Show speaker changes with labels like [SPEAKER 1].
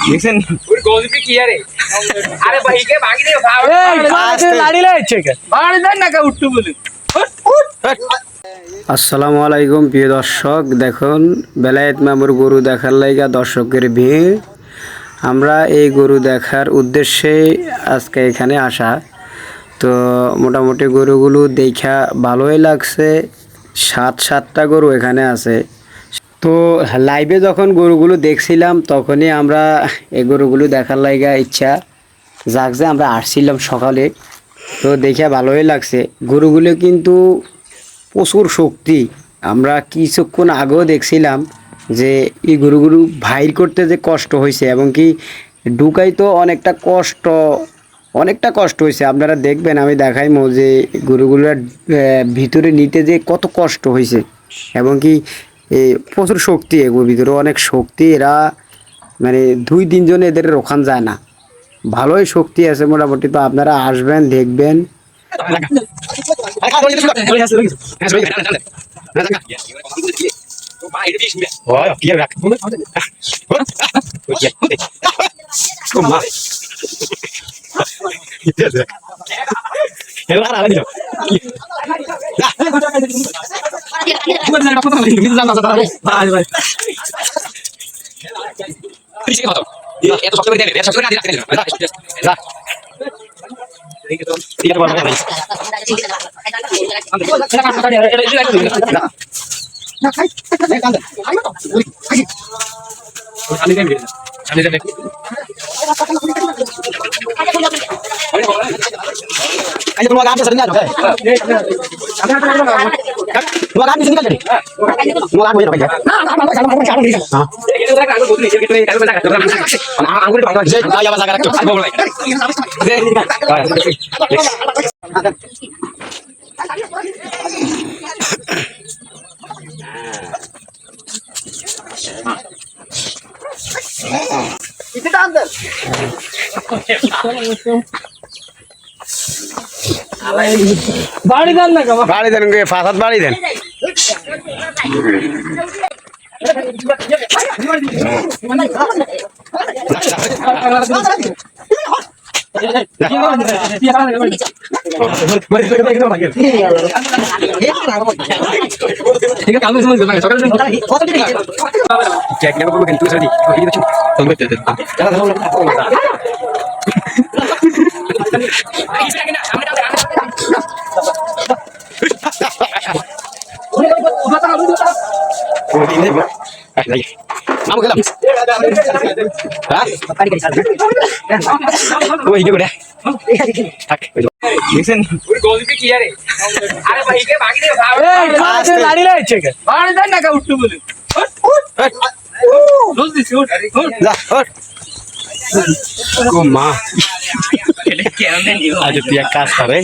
[SPEAKER 1] দেখছেন ওই গজবে কি আরে আরে ভাইকে ভাগি দিও ভাই আস্তে লাড়ি লাইছে কে বাড়ি দেন না কা উঠু বলে
[SPEAKER 2] আসসালামু আলাইকুম প্রিয় দর্শক, দেখুন বেলায়েত মামুর গরু দেখার লাইগা দর্শকের ভিড়। আমরা এই গরু দেখার উদ্দেশ্যে আজকে এখানে আসা। তো মোটামুটি গরুগুলো দেখা ভালোই লাগছে। সাতটা গরু এখানে আছে। তো লাইভে যখন গরুগুলো দেখছিলাম তখনই আমরা এই গরুগুলো দেখার লাইগা ইচ্ছা জাগছে। আমরা আসছিলাম সকালে, তো দেখে ভালোই লাগছে। গরুগুলো কিন্তু প্রচুর শক্তি। আমরা কিছুক্ষণ আগেও দেখছিলাম যে এই গরুগুলো ভাইর করতে যে কষ্ট হয়েছে এবং কি ঢুকাই তো অনেকটা কষ্ট হয়েছে। আপনারা দেখবেন, আমি দেখাইমো যে গরুগুলোর ভিতরে নিতে যে কত কষ্ট হয়েছে এবং কি প্রচুর শক্তি। এগুলোর ভিতরে অনেক শক্তি। এরা মানে 2-3 জন এদের রোখান যায় না, ভালোই শক্তি আছে মোটামুটি। তো আপনারা আসবেন, দেখবেন।
[SPEAKER 1] বাড়ি দেন না কা
[SPEAKER 2] বাড়ি দেন, ফাসাদ বাড়ি দেন।
[SPEAKER 1] দেখছেন ওই গজবে কি আরে আরে ভাইকে ভাগি দিও ভাই আস্তে লাড়ি লাইছে কে বাড়ি দেন না কা উঠু বলে রোজ দিছি
[SPEAKER 2] যা ওঠ গো মা। আজ তুই এক কাজ করে